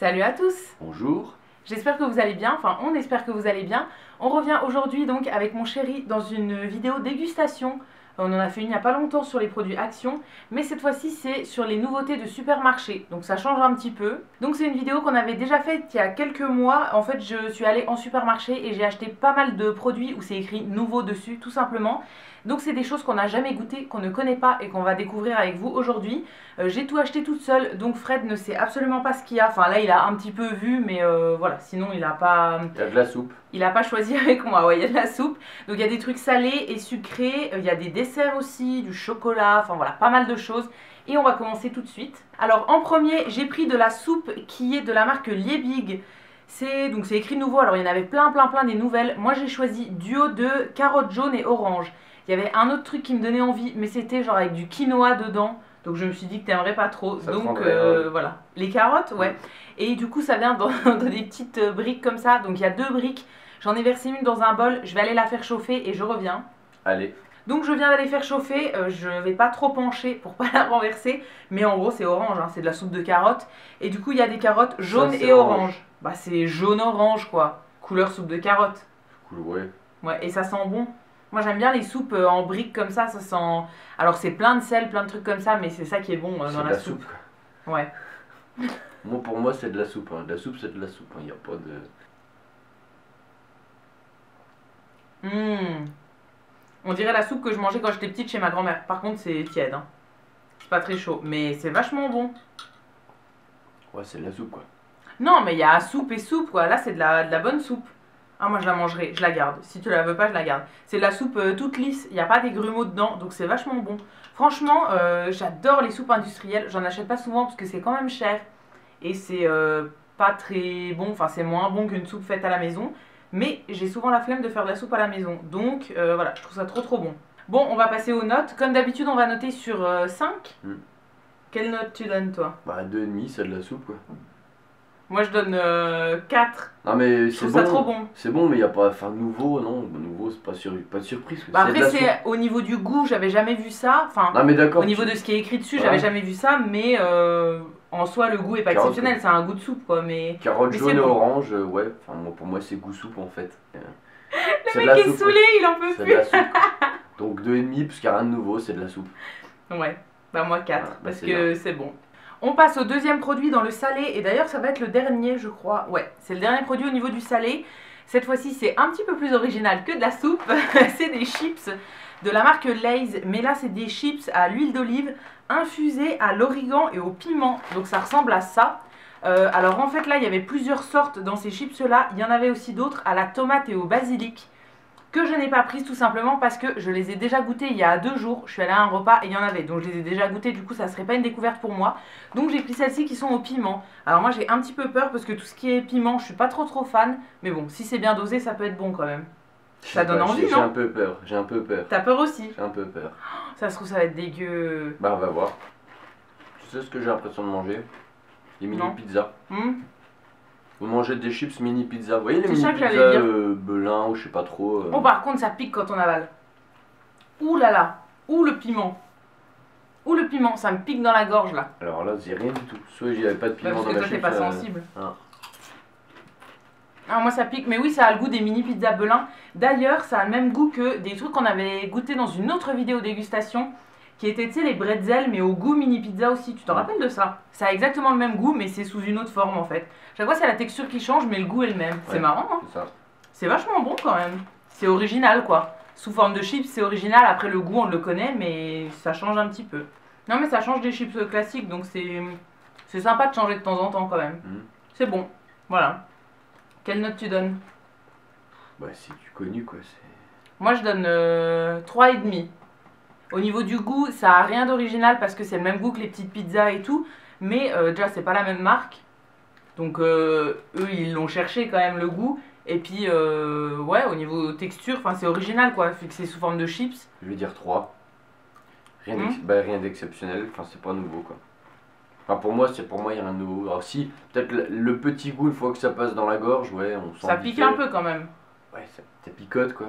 Salut à tous. Bonjour. J'espère que vous allez bien, enfin on espère que vous allez bien. On revient aujourd'hui donc avec mon chéri dans une vidéo dégustation. On en a fait une il n'y a pas longtemps sur les produits Action, mais cette fois-ci c'est sur les nouveautés de supermarché, donc ça change un petit peu. Donc c'est une vidéo qu'on avait déjà faite il y a quelques mois. En fait je suis allée en supermarché et j'ai acheté pas mal de produits où c'est écrit nouveau dessus tout simplement. Donc c'est des choses qu'on n'a jamais goûtées, qu'on ne connaît pas et qu'on va découvrir avec vous aujourd'hui. J'ai tout acheté toute seule, donc Fred ne sait absolument pas ce qu'il y a. Enfin là il a un petit peu vu, mais voilà, sinon il a pas... Il y a de la soupe. Il n'a pas choisi avec moi, ouais, il y a de la soupe. Donc il y a des trucs salés et sucrés, il y a des desserts aussi, du chocolat, enfin voilà, pas mal de choses. Et on va commencer tout de suite. Alors en premier, j'ai pris de la soupe qui est de la marque Liebig. C'est écrit nouveau, alors il y en avait plein des nouvelles. Moi j'ai choisi duo de carottes jaunes et orange. Il y avait un autre truc qui me donnait envie, mais c'était genre avec du quinoa dedans. Donc je me suis dit que t'aimerais pas trop. Ça donc prendrait, voilà. Les carottes, ouais. Et du coup ça vient dans des petites briques comme ça. Donc il y a 2 briques. J'en ai versé une dans un bol. Je vais aller la faire chauffer et je reviens. Allez. Donc je viens d'aller faire chauffer. Je vais pas trop pencher pour pas la renverser. Mais en gros c'est orange, hein, c'est de la soupe de carottes. Et du coup il y a des carottes jaunes et orange. Bah c'est jaune-orange quoi. Couleur soupe de carottes. Cool, ouais. Ouais, et ça sent bon. Moi j'aime bien les soupes en briques comme ça sent... Alors c'est plein de sel, plein de trucs comme ça, mais c'est ça qui est bon dans la soupe. Quoi. Ouais. Moi, pour moi c'est de la soupe. Hein. La soupe c'est de la soupe. Il n'y a pas de... On dirait la soupe que je mangeais quand j'étais petite chez ma grand-mère. Par contre c'est tiède. Hein. C'est pas très chaud, mais c'est vachement bon. Ouais, c'est de la soupe quoi. Non, mais il y a soupe et soupe quoi. Là c'est de la bonne soupe. Ah moi je la mangerai, je la garde. Si tu la veux pas, je la garde. C'est de la soupe toute lisse, il n'y a pas des grumeaux dedans, donc c'est vachement bon. Franchement, j'adore les soupes industrielles. J'en achète pas souvent parce que c'est quand même cher. Et c'est pas très bon, enfin c'est moins bon qu'une soupe faite à la maison. Mais j'ai souvent la flemme de faire de la soupe à la maison. Donc voilà, je trouve ça trop bon. Bon, on va passer aux notes. Comme d'habitude, on va noter sur 5. Quelle note tu donnes toi? Bah 2,5, c'est de la soupe quoi. Moi je donne 4. Non mais je c'est trouve bon. Ça trop bon. C'est bon, mais il n'y a pas... Enfin, nouveau, non. Nouveau, c'est pas, pas de surprise. Bah après, c'est au niveau du goût, j'avais jamais vu ça. Enfin, non, mais d'accord. Au niveau de ce qui est écrit dessus, j'avais jamais vu ça. Mais en soi, le goût est pas exceptionnel. C'est un goût de soupe, quoi. Mais carottes jaune et bon. Orange, ouais. Enfin, pour moi, c'est goût soupe, en fait. Le mec est saoulé, il en peut plus. C'est de la soupe. Donc 2,5, parce qu'il n'y a rien de nouveau, c'est de la soupe. Ouais, bah moi 4, voilà, parce que c'est bon. On passe au deuxième produit dans le salé, et d'ailleurs ça va être le dernier je crois. Ouais, c'est le dernier produit au niveau du salé. Cette fois-ci c'est un petit peu plus original que de la soupe. C'est des chips de la marque Lay's, mais là c'est des chips à l'huile d'olive infusées à l'origan et au piment. Donc ça ressemble à ça. Alors en fait là il y avait plusieurs sortes dans ces chips là. Il y en avait aussi d'autres à la tomate et au basilic, que je n'ai pas prise tout simplement parce que je les ai déjà goûtées il y a 2 jours. Je suis allée à un repas et il y en avait, donc je les ai déjà goûtées, du coup ça serait pas une découverte pour moi. Donc j'ai pris celles-ci qui sont au piment. Alors moi j'ai un petit peu peur parce que tout ce qui est piment je suis pas trop fan, mais bon si c'est bien dosé ça peut être bon quand même. Ça donne envie, non? J'ai un peu peur, j'ai un peu peur. T'as peur aussi? J'ai un peu peur. Ça se trouve ça va être dégueu. Bah on va voir. Tu sais ce que j'ai l'impression de manger? Des mini pizzas. Vous mangez des chips mini pizza. Vous voyez les mini pizzas Belin ou je sais pas trop. Bon par contre ça pique quand on avale. Ouh là là. Ouh le piment. Ouh le piment, ça me pique dans la gorge là. Alors là j'ai rien du tout. Soit j'y avais pas de piment parce dans que ma toi chips. T'es pas sensible. Ah, moi ça pique, mais oui ça a le goût des mini pizzas Belin. D'ailleurs ça a le même goût que des trucs qu'on avait goûté dans une autre vidéo dégustation, qui était, tu sais, les bretzels, mais au goût mini pizza aussi. Tu te rappelles de ça? Ça a exactement le même goût, mais c'est sous une autre forme en fait. Chaque fois c'est la texture qui change, mais le goût est le même. C'est marrant, hein? C'est vachement bon quand même. C'est original quoi. Sous forme de chips, c'est original. Après le goût on le connaît, mais ça change un petit peu. Non mais ça change des chips classiques, donc c'est sympa de changer de temps en temps quand même. C'est bon, voilà. Quelle note tu donnes? Bah c'est du connu quoi. Moi je donne 3,5. Au niveau du goût, ça a rien d'original parce que c'est le même goût que les petites pizzas et tout. Mais déjà c'est pas la même marque. Donc eux ils l'ont cherché quand même le goût. Et puis ouais, au niveau texture, c'est original quoi, vu que c'est sous forme de chips. Je vais dire 3. Rien d'exceptionnel, enfin c'est pas nouveau quoi. Enfin pour moi il y a un nouveau. Alors si, peut-être le petit goût une fois que ça passe dans la gorge, ouais, on sent. Ça pique un peu quand même. Ouais, ça picote quoi,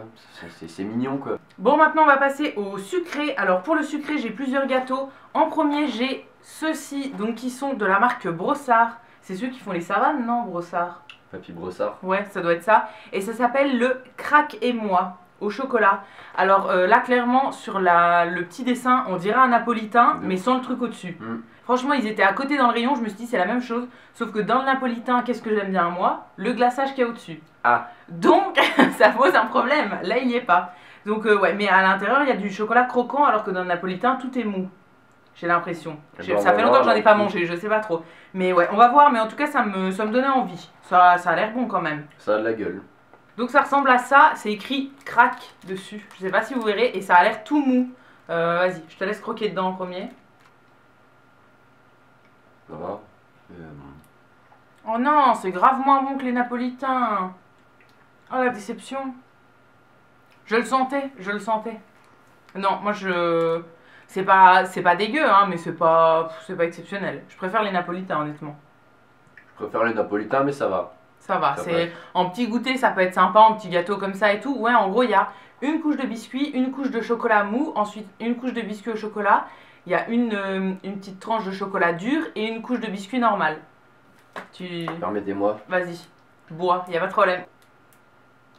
c'est mignon quoi. Bon maintenant on va passer au sucré. Alors pour le sucré j'ai plusieurs gâteaux. En premier j'ai ceux-ci, donc qui sont de la marque Brossard. C'est ceux qui font les savanes, non, Brossard? Papy Brossard. Ouais, ça doit être ça. Et ça s'appelle le Crack et moi au chocolat. Alors là, clairement, sur le petit dessin, on dirait un napolitain, mais sans le truc au-dessus. Franchement, ils étaient à côté dans le rayon, je me suis dit c'est la même chose. Sauf que dans le napolitain, qu'est-ce que j'aime bien moi? Le glaçage qu'il y a au-dessus. Ah. Donc, ça pose un problème. Là, il n'y est pas. Donc, ouais, mais à l'intérieur, il y a du chocolat croquant, alors que dans le napolitain, tout est mou. J'ai l'impression. Ça fait longtemps que j'en ai pas mangé, je sais pas trop. Mais ouais, on va voir, mais en tout cas, ça me donnait envie. Ça a l'air bon quand même. Ça a de la gueule. Donc ça ressemble à ça, c'est écrit crack dessus. Je sais pas si vous verrez, et ça a l'air tout mou. Vas-y, je te laisse croquer dedans en premier. Ça va. Oh non, c'est grave moins bon que les napolitains. Oh la déception. Je le sentais, je le sentais. Non, moi je... C'est pas dégueu, hein, mais c'est pas exceptionnel. Je préfère les napolitains, honnêtement. Je préfère les napolitains, mais ça va. Ça va, c'est en petit goûter, ça peut être sympa, en petit gâteau comme ça et tout. Ouais, en gros, il y a une couche de biscuit, une couche de chocolat mou, ensuite une couche de biscuit au chocolat. Il y a une petite tranche de chocolat dur et une couche de biscuit normal. Permettez-moi. Vas-y, bois, il n'y a pas de problème.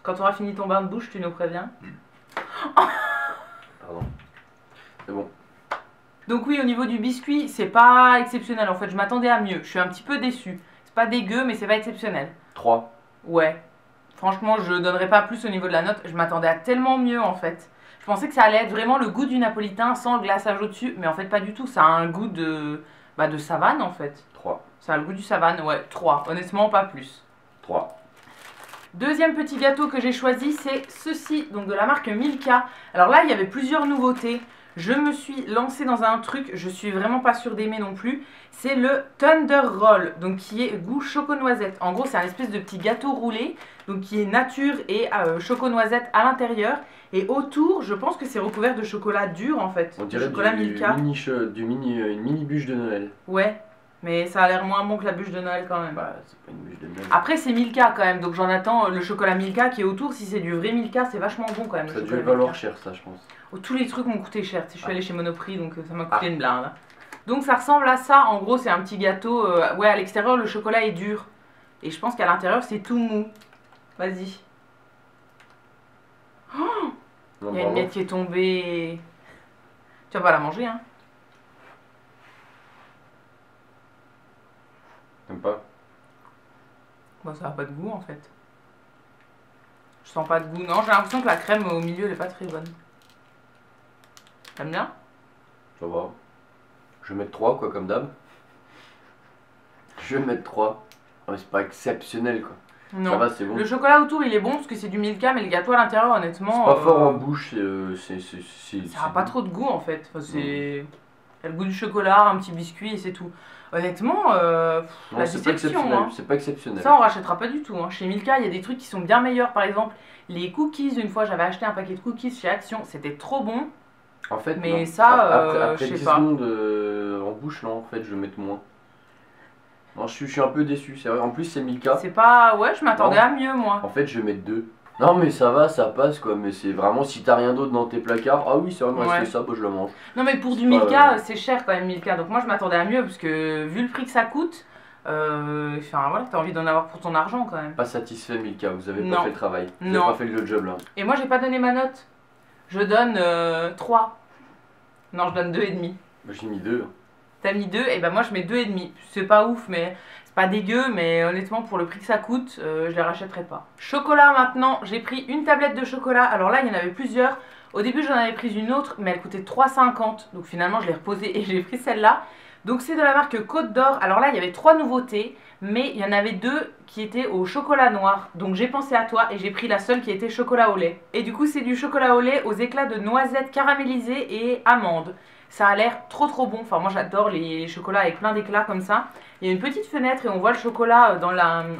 Quand tu auras fini ton bain de bouche, tu nous préviens. Pardon. C'est bon. Donc oui, au niveau du biscuit, c'est pas exceptionnel. En fait, je m'attendais à mieux. Je suis un petit peu déçue. C'est pas dégueu, mais c'est pas exceptionnel. 3. Ouais. Franchement, je donnerais pas plus au niveau de la note. Je m'attendais à tellement mieux, en fait. Je pensais que ça allait être vraiment le goût du napolitain sans le glaçage au-dessus. Mais en fait, pas du tout. Ça a un goût de savane, en fait. 3. Ça a le goût du savane, ouais. 3. Honnêtement, pas plus. 3. Deuxième petit gâteau que j'ai choisi, c'est ceci, donc de la marque Milka. Alors là, il y avait plusieurs nouveautés. Je me suis lancée dans un truc, je suis vraiment pas sûre d'aimer non plus. C'est le Thunder Roll, donc qui est goût choco-noisette. En gros, c'est un espèce de petit gâteau roulé, donc qui est nature et choco-noisette à l'intérieur. Et autour, je pense que c'est recouvert de chocolat dur en fait. On dirait chocolat Milka. Une mini bûche de Noël. Ouais. Mais ça a l'air moins bon que la bûche de Noël quand même. Bah, c'est pas une bûche de Noël. Après, c'est Milka quand même, donc j'en attends le chocolat Milka qui est autour. Si c'est du vrai Milka, c'est vachement bon quand même. Ça a dû valoir cher, ça, je pense. Oh, tous les trucs m'ont coûté cher. Je suis allée chez Monoprix, donc ça m'a coûté une blinde. Donc ça ressemble à ça. En gros, c'est un petit gâteau. Ouais, à l'extérieur, le chocolat est dur. Et je pense qu'à l'intérieur, c'est tout mou. Vas-y. Oh, il y a une miette qui est tombée. Tu vas pas la manger, hein? T'aimes pas? Bon, ça a pas de goût en fait. Je sens pas de goût. Non, j'ai l'impression que la crème au milieu elle est pas très bonne. T'aimes bien? Ça va. Je vais mettre 3 quoi, comme d'hab. Je vais mettre 3. Ouais, c'est pas exceptionnel quoi. Non. Ça va, c'est bon. Le chocolat autour il est bon parce que c'est du Milka, mais le gâteau à l'intérieur honnêtement. C'est pas fort en bouche, ça a pas trop de goût en fait. Enfin, c'est. Il y a le goût du chocolat, un petit biscuit et c'est tout. Honnêtement, non, la c'est pas déception. exceptionnel. Hein. C'est pas exceptionnel. Ça, on rachètera pas du tout. Hein. Chez Milka, il y a des trucs qui sont bien meilleurs. Par exemple, les cookies. Une fois, j'avais acheté un paquet de cookies chez Action. C'était trop bon. En fait, mais non. ça, après je sais 10 pas. secondes en bouche, non, en fait, je vais mettre moins. Non, je suis un peu déçu. C'est vrai. En plus, c'est Milka. C'est pas. Ouais, je m'attendais à mieux, moi. En fait, je vais mettre 2. Non, mais ça va, ça passe quoi. Mais c'est vraiment si t'as rien d'autre dans tes placards. Ah oui, c'est vrai, moi, c'est ça, bah, je le mange. Non, mais pour du Milka, c'est cher quand même, Milka. Donc, moi, je m'attendais à mieux parce que vu le prix que ça coûte. Enfin voilà, t'as envie d'en avoir pour ton argent quand même. Pas satisfait Milka, vous avez pas fait le travail. Vous avez pas fait le job là. Et moi j'ai pas donné ma note. Je donne 3. Non, je donne 2,5. Bah, j'ai mis 2. T'as mis 2, et ben moi je mets 2,5. C'est pas ouf, mais c'est pas dégueu, mais honnêtement pour le prix que ça coûte, je les rachèterai pas. Chocolat maintenant, j'ai pris une tablette de chocolat. Alors là il y en avait plusieurs. Au début j'en avais pris une autre, mais elle coûtait 3,50. Donc finalement je l'ai reposée et j'ai pris celle-là. Donc c'est de la marque Côte d'Or. Alors là il y avait 3 nouveautés, mais il y en avait 2 qui étaient au chocolat noir. Donc j'ai pensé à toi et j'ai pris la seule qui était chocolat au lait. Et du coup c'est du chocolat au lait aux éclats de noisettes caramélisées et amandes. Ça a l'air trop bon. Enfin moi j'adore les chocolats avec plein d'éclats comme ça. Il y a une petite fenêtre et on voit le chocolat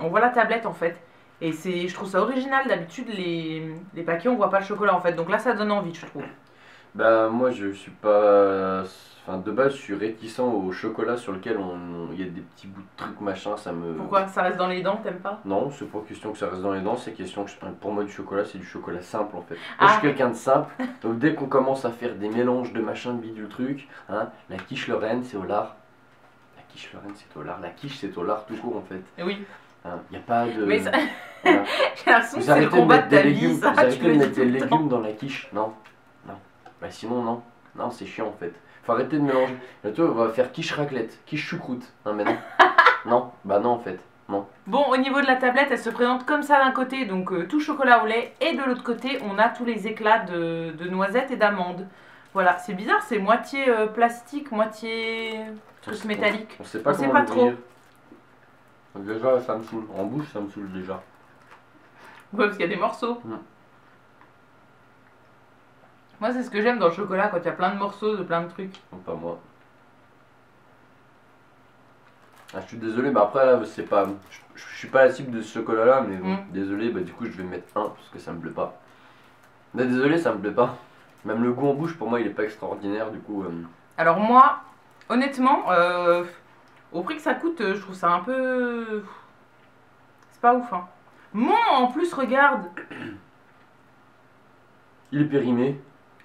on voit la tablette en fait. Et je trouve ça original. D'habitude les paquets on voit pas le chocolat en fait. Donc là ça donne envie je trouve. Bah moi je suis pas... Enfin de base je suis réticent au chocolat sur lequel il y a des petits bouts de trucs machin, ça me... Pourquoi? Ça reste dans les dents, t'aimes pas? Non, c'est pas question que ça reste dans les dents, c'est question que pour moi du chocolat c'est du chocolat simple en fait. Moi je suis quelqu'un de simple, donc dès qu'on commence à faire des mélanges de machin de bidule truc, hein, la quiche Lorraine c'est au lard. La quiche Lorraine, c'est au lard. La quiche, c'est au lard tout court en fait. Et oui. Il n'y a pas de. Mais ça... Voilà. J'ai l'impression que Vous c'est le arrêtez de combat mettre de ta des vie, légumes, ça. vous Tu arrêtez le de dis mettre tout des le temps. légumes dans la quiche. Non, non. Bah sinon, non. Non, c'est chiant en fait. Faut arrêter de mélanger. Bientôt, on va faire quiche raclette, quiche choucroute. Non, mais non. Non, bah non en fait. Non. Bon, au niveau de la tablette, elle se présente comme ça d'un côté, donc tout chocolat au lait, et de l'autre côté, on a tous les éclats de noisettes et d'amandes. Voilà, c'est bizarre, c'est moitié plastique, moitié truc métallique. On sait pas On sait comment pas l'ouvrir. Déjà, ça me saoule. En bouche, ça me saoule déjà. Ouais, parce qu'il y a des morceaux. Mm. Moi, c'est ce que j'aime dans le chocolat, quand il y a plein de morceaux de plein de trucs. Non, pas moi. Ah, je suis désolé, mais après là, c'est pas. Je suis pas la cible de ce chocolat là, mais bon, désolé, bah du coup, je vais mettre un parce que ça me plaît pas. Mais désolé, ça me plaît pas. Même le goût en bouche, pour moi, il est pas extraordinaire, du coup. Alors moi, honnêtement, au prix que ça coûte, je trouve ça un peu... C'est pas ouf, hein. Mon, en plus, regarde, Il est périmé.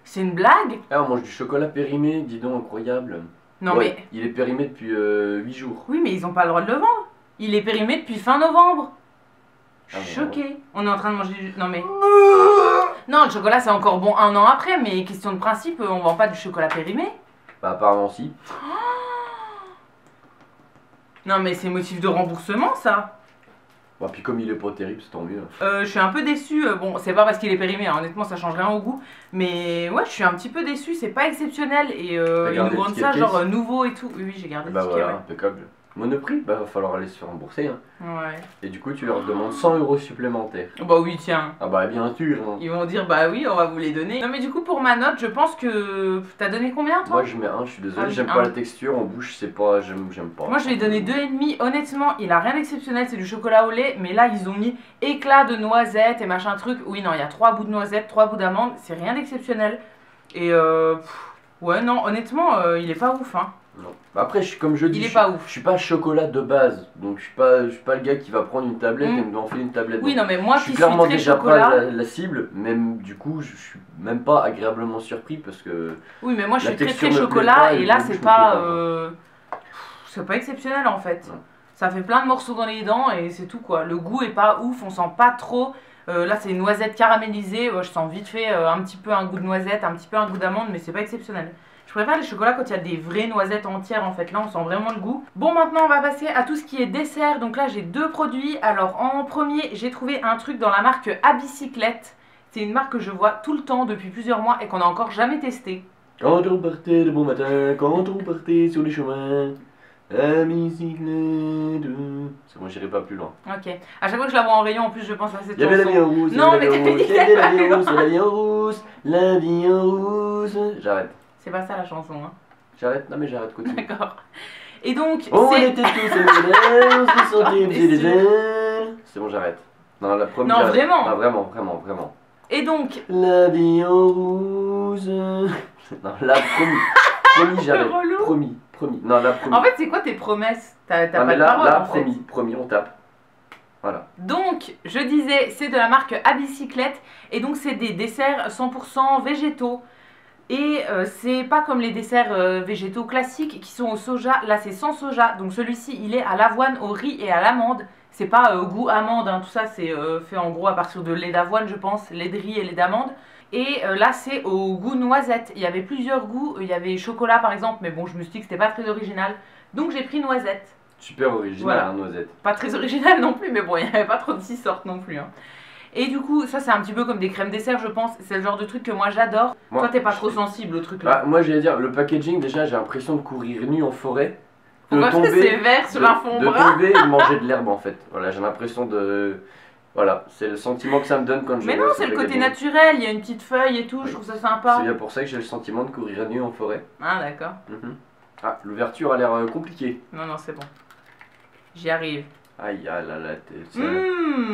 c'est une blague? Ah, on mange du chocolat périmé, dis donc, incroyable. Non Ouais, mais... il est périmé depuis 8 jours. Oui, mais ils ont pas le droit de le vendre. Il est périmé depuis fin novembre. Je suis Ah, choquée. On est en train de manger du... Non mais... Non, le chocolat, c'est encore bon un an après, mais question de principe, on vend pas du chocolat périmé. Bah, apparemment, si. Non mais c'est motif de remboursement, ça. Bah, puis comme il est pas terrible, c'est tant mieux. Je suis un peu déçue. Bon, c'est pas parce qu'il est périmé, hein. Honnêtement, ça change rien au goût. Mais ouais, je suis un petit peu déçue. C'est pas exceptionnel. Et ils gardé nous le vendent ticket ça de genre caisse nouveau et tout. Oui, oui, j'ai gardé Bah le ticket, voilà, impeccable. Monoprix, bah va falloir aller se faire rembourser. Hein. ouais. Et du coup, tu leur demandes 100 € supplémentaires. Bah oui, tiens. Ah bah bien sûr. Hein. Ils vont dire, bah oui, on va vous les donner. Non, mais du coup, pour ma note, je pense que. T'as donné combien, toi? Moi je mets 1, je suis désolé, Ah oui, j'aime un. pas la texture, en bouche c'est pas, j'aime pas. Moi, je lui ai donné 2,5. Honnêtement, il a rien d'exceptionnel. C'est du chocolat au lait. Mais là, ils ont mis éclat de noisettes et machin truc. Oui, non, il y a 3 bouts de noisettes, 3 bouts d'amandes. C'est rien d'exceptionnel. Et ouais, non, honnêtement, il est pas ouf, hein. Non. Bah après, comme je dis, Il est pas ouf. je suis pas chocolat de base, donc je suis pas le gars qui va prendre une tablette et me enfiler une tablette. Oui, Donc, non, mais moi je suis qui suis clairement très déjà chocolat. pas la cible, même du coup, je suis même pas agréablement surpris parce que. Oui, mais moi je La suis très texture très me plaît chocolat pas et et le là goût, c'est je me pas. plaît C'est pas exceptionnel en fait. Ouais. Ça fait plein de morceaux dans les dents et c'est tout quoi. Le goût est pas ouf, on sent pas trop. Là c'est une noisette caramélisée, je sens vite fait un petit peu un goût de noisette, un petit peu un goût d'amande, mais c'est pas exceptionnel. Je préfère les chocolats quand il y a des vraies noisettes entières en fait, là on sent vraiment le goût. Bon, maintenant on va passer à tout ce qui est dessert, donc là j'ai deux produits. Alors en premier j'ai trouvé un truc dans la marque Abicyclette. C'est une marque que je vois tout le temps depuis plusieurs mois et qu'on a encore jamais testé. Quand on partait le bon matin, quand on partait sur les chemins, à bicyclette. C'est bon, j'irai pas plus loin. Ok. À chaque fois que je la vois en rayon, en plus, je pense à cette Il y avait la chanson. vie en rousse, Non, mais il y t'as avait dit la que vie t'allais en rousse, la vie en rousse, la vie en rousse. J'arrête. C'est pas ça la chanson, hein. J'arrête, non mais j'arrête, continue. D'accord. Et donc, On c'est... était tous amoureux, on se sentait Déçu. baiser les ailes. C'est bon, j'arrête. Non, la première. Non, vraiment. Non, vraiment. Et donc... La vie en rouge. Non, là, promis, j'arrête. relou. Promis. Non, là, promis. En fait, c'est quoi tes promesses? T'as non, pas mais de là, parole, là, en fait. promis, on tape. Voilà. Donc, je disais, c'est de la marque Abicyclette. Et donc, c'est des desserts 100% végétaux. Et c'est pas comme les desserts végétaux classiques qui sont au soja. Là, c'est sans soja. Donc, celui-ci, il est à l'avoine, au riz et à l'amande. C'est pas goût amande, hein. Tout ça, c'est fait en gros à partir de lait d'avoine, je pense. Lait de riz et lait d'amande. Et là, c'est au goût noisette. Il y avait plusieurs goûts. Il y avait chocolat, par exemple. Mais bon, je me suis dit que c'était pas très original. Donc, j'ai pris noisette. Super original, Voilà. hein, noisette. Pas très original non plus, mais bon, il n'y avait pas trop de 6 sortes non plus, hein. Et du coup, ça c'est un petit peu comme des crèmes dessert, je pense. C'est le genre de truc que moi j'adore. Moi, Toi, t'es pas trop je- sensible au truc là. Bah, moi, j'allais dire, le packaging, déjà, j'ai l'impression de courir nu en forêt. Pourquoi parce que c'est vert sur un fond de brun? tomber et de manger de l'herbe, en fait. Voilà, j'ai l'impression de. Voilà, c'est le sentiment que ça me donne quand je Mais vois non, ce c'est le côté packaging. naturel. Il y a une petite feuille et tout, je Oui. trouve ça C'est sympa. bien pour ça que j'ai le sentiment de courir nu en forêt. Ah, d'accord. Mhm. Ah, l'ouverture a l'air compliquée. Non, non, c'est bon. J'y arrive. Aïe, ah là là,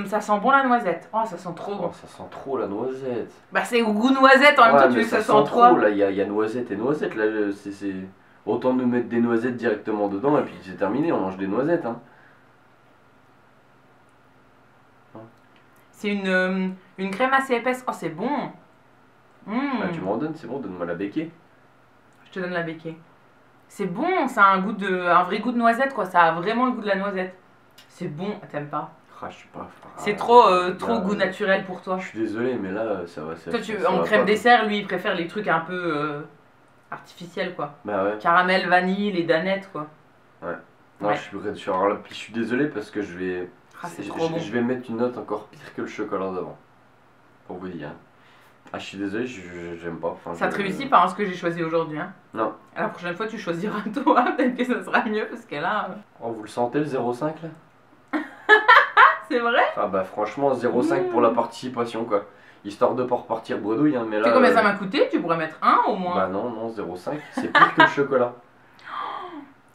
Ça sent bon la noisette. Oh, ça sent trop bon. Oh, ça sent trop la noisette. Bah, c'est au goût noisette en même Ouais, temps, tu mais veux que ça sent sent trop, quoi? là, il y a noisette et noisette, là, c'est... Autant nous mettre des noisettes directement dedans et puis c'est terminé, on mange des noisettes, hein. C'est une crème assez épaisse. Oh, c'est bon. Bah, tu m'en donnes, c'est bon, donne-moi la béquille. Je te donne la béquille. C'est bon, ça a un vrai goût de noisette quoi, ça a vraiment le goût de la noisette. C'est bon, t'aimes pas? Ah, je sais pas. C'est trop là, goût naturel pour toi. Je suis désolé, mais là, ça va. Toi, ça en va crème pas, dessert, lui, il préfère les trucs un peu artificiels quoi. Bah ouais. Caramel, vanille, les danettes quoi. Ouais. Non, Ouais. je suis désolé parce que Ah, c'est trop bon. je vais mettre une note encore pire que le chocolat d'avant. Pour vous dire. Ah, je suis désolé, j'aime pas. Enfin, Ça te réussit pas hein, ce que j'ai choisi aujourd'hui. Hein. Non. La prochaine fois, tu choisiras toi, peut-être que ça sera mieux parce que là. Oh, vous le sentez le 0,5 là? C'est vrai? Ah bah franchement 0,5 pour la participation quoi. Histoire de pas repartir bredouille hein, mais Tu là... sais combien ça m'a coûté? Tu pourrais mettre un au moins. Bah non, 0,5. C'est pire que le chocolat.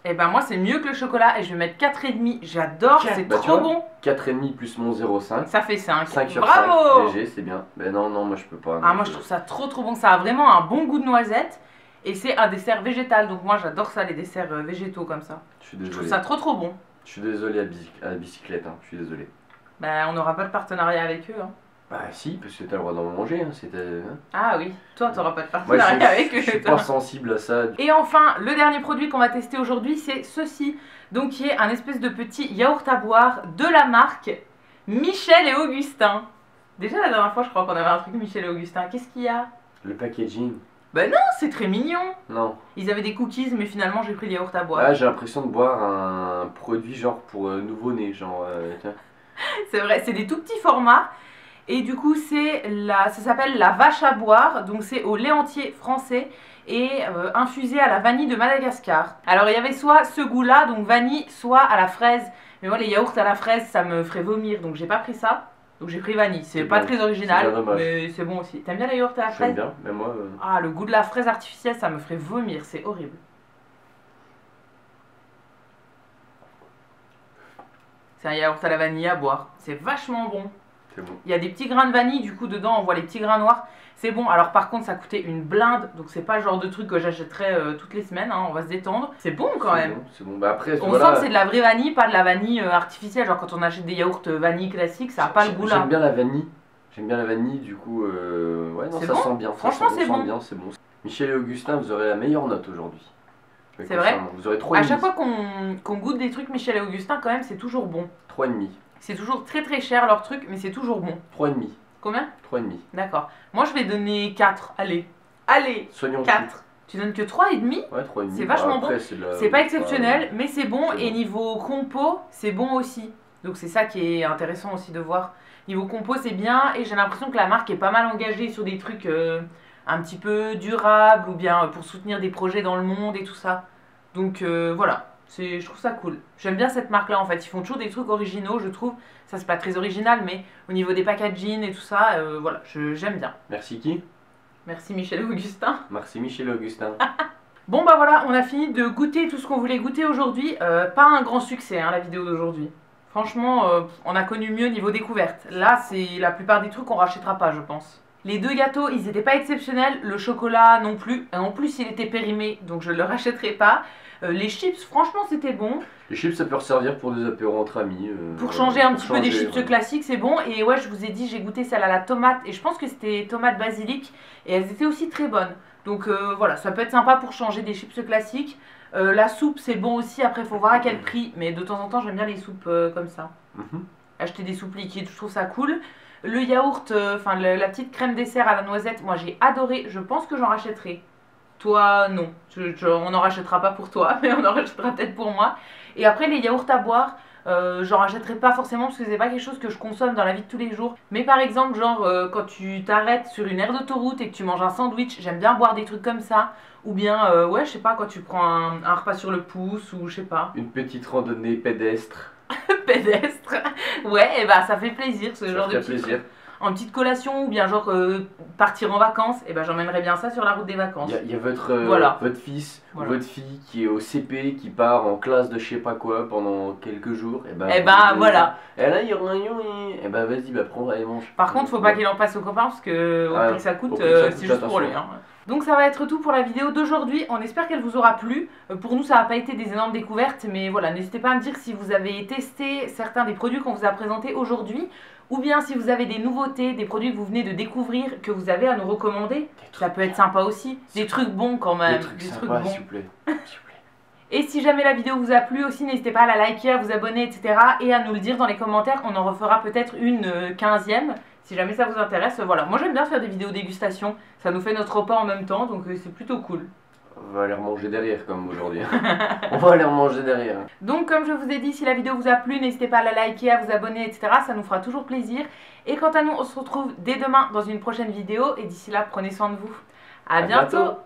Et ben moi c'est mieux que le chocolat et je vais mettre 4,5. J'adore, c'est Bah, tu trop vois, bon. 4,5 plus mon 0,5. Ça fait 5. 5 sur Bravo 5. GG, c'est bien. Mais non, moi je peux pas. Ah non, moi je trouve ça trop bon. Ça a vraiment un bon goût de noisette. Et c'est un dessert végétal. Donc moi j'adore ça, les desserts végétaux comme ça. Je suis Je trouve désolé. ça trop bon. Je suis désolé à la bicyclette, hein. Je suis désolé. Ben on n'aura pas de partenariat avec eux. Hein. Bah si, parce que t'as le droit d'en manger. Hein. C'était... hein. Ah oui, toi t'auras pas de Moi partenariat avec je eux. suis toi. pas sensible à ça. Et enfin, le dernier produit qu'on va tester aujourd'hui, c'est ceci. Donc, qui est un espèce de petit yaourt à boire de la marque Michel et Augustin. Déjà, la dernière fois, je crois qu'on avait un truc Michel et Augustin. Qu'est-ce qu'il y a? Le packaging. Ben non, c'est très mignon. Non. Ils avaient des cookies, mais finalement, j'ai pris le yaourt à boire. Là j'ai l'impression de boire un produit genre pour nouveau-né. Genre, tiens. C'est vrai, c'est des tout petits formats. Et du coup, ça s'appelle la vache à boire. Donc, c'est au lait entier français et infusé à la vanille de Madagascar. Alors, il y avait soit ce goût-là, donc vanille, soit à la fraise. Mais moi, les yaourts à la fraise, ça me ferait vomir. Donc, j'ai pas pris ça. Donc, j'ai pris vanille. C'est pas bon. très C'est original, bien dommage. mais c'est bon aussi. T'aimes bien les yaourts à la J'aime fraise? bien, mais moi... Ah, le goût de la fraise artificielle, ça me ferait vomir. C'est horrible. C'est un yaourt à la vanille à boire. C'est vachement bon. C'est bon. Il y a des petits grains de vanille, du coup dedans on voit les petits grains noirs. C'est bon, alors par contre ça coûtait une blinde, donc c'est pas le genre de truc que j'achèterais toutes les semaines, hein, on va se détendre. C'est bon quand même. C'est bon. Bah après, On voilà. sent que c'est de la vraie vanille, pas de la vanille artificielle. Genre quand on achète des yaourts vanille classiques, ça a pas le goût là. J'aime bien la vanille. J'aime bien la vanille, du coup, ouais, non, C'est ça bon. sent bien. Franchement, c'est bon. bien, c'est bon. Michel et Augustin, vous aurez la meilleure note aujourd'hui. C'est vrai. Vous aurez 3,5. À chaque fois qu'on goûte des trucs Michel et Augustin, quand même, c'est toujours bon. 3,5. C'est toujours très cher leur truc, mais c'est toujours bon. 3,5. Combien? 3,5. D'accord. Moi je vais donner 4. Allez, Soignons 4. Tu donnes que 3,5? Ouais, 3,5. C'est vachement bon. C'est pas exceptionnel, mais c'est bon. c'est Et bon. niveau compo, c'est bon aussi. Donc c'est ça qui est intéressant aussi de voir. Niveau compo, c'est bien. Et j'ai l'impression que la marque est pas mal engagée sur des trucs un petit peu durables ou bien pour soutenir des projets dans le monde et tout ça. Donc voilà, je trouve ça cool. J'aime bien cette marque-là en fait. Ils font toujours des trucs originaux, je trouve. Ça, c'est pas très original, mais au niveau des packaging et tout ça, voilà, j'aime bien. Merci qui? Merci Michel et Augustin. Merci Michel et Augustin. Bon bah voilà, on a fini de goûter tout ce qu'on voulait goûter aujourd'hui. Pas un grand succès hein, la vidéo d'aujourd'hui. Franchement, on a connu mieux niveau découverte. Là, c'est la plupart des trucs qu'on rachètera pas, je pense. Les deux gâteaux, ils étaient pas exceptionnels. Le chocolat non plus. Et en plus, il était périmé, donc je le rachèterai pas. Les chips, franchement, c'était bon. Les chips, ça peut servir pour des apéros entre amis. Pour changer un petit peu des changer, chips ouais. classiques, c'est bon. Et ouais, je vous ai dit, j'ai goûté celle à la tomate. Et je pense que c'était tomate basilic. Et elles étaient aussi très bonnes. Donc voilà, ça peut être sympa pour changer des chips classiques. La soupe, c'est bon aussi. Après, il faut voir à quel prix. Mais de temps en temps, j'aime bien les soupes comme ça. Acheter des soupes liquides, je trouve ça cool. Le yaourt, enfin la petite crème dessert à la noisette, moi j'ai adoré. Je pense que j'en rachèterai. Toi, non. On n'en rachètera pas pour toi, mais on en rachètera peut-être pour moi. Et après, les yaourts à boire, j'en rachèterai pas forcément parce que c'est pas quelque chose que je consomme dans la vie de tous les jours. Mais par exemple, genre quand tu t'arrêtes sur une aire d'autoroute et que tu manges un sandwich, j'aime bien boire des trucs comme ça. Ou bien, ouais, je sais pas, quand tu prends un repas sur le pouce ou je sais pas. Une petite randonnée pédestre. Pédestre. Ouais, et bah ça fait plaisir ce Ça genre de fait petit plaisir. truc. En petite collation ou bien genre partir en vacances, et ben j'emmènerais bien ça sur la route des vacances. Il y a votre, Voilà. votre fils Voilà. ou votre fille qui est au CP, qui part en classe de je sais pas quoi pendant quelques jours. Et Et ben voilà. Et là, il y aura un et ben vas-y, bah prends et mange. Par contre, faut pas qu'il en passe aux copains parce que au Ah, prix que ça coûte, au prix que ça coûte, c'est juste pour lui. attention. Hein. Donc ça va être tout pour la vidéo d'aujourd'hui. On espère qu'elle vous aura plu. Pour nous, ça n'a pas été des énormes découvertes, mais voilà, n'hésitez pas à me dire si vous avez testé certains des produits qu'on vous a présentés aujourd'hui, ou bien si vous avez des nouveautés, des produits que vous venez de découvrir, que vous avez à nous recommander. Ça peut être sympa aussi. Des trucs bons quand même. Des trucs sympas, s'il vous plaît. S'il vous plaît. Et si jamais la vidéo vous a plu aussi, n'hésitez pas à la liker, à vous abonner, etc. Et à nous le dire dans les commentaires. On en refera peut-être une 15e. Si jamais ça vous intéresse, voilà. Moi j'aime bien faire des vidéos dégustation. Ça nous fait notre repas en même temps, donc c'est plutôt cool. On va aller remanger derrière comme aujourd'hui. On va aller remanger derrière. Donc comme je vous ai dit, si la vidéo vous a plu, n'hésitez pas à la liker, à vous abonner, etc. Ça nous fera toujours plaisir. Et quant à nous, on se retrouve dès demain dans une prochaine vidéo. Et d'ici là, prenez soin de vous. À bientôt.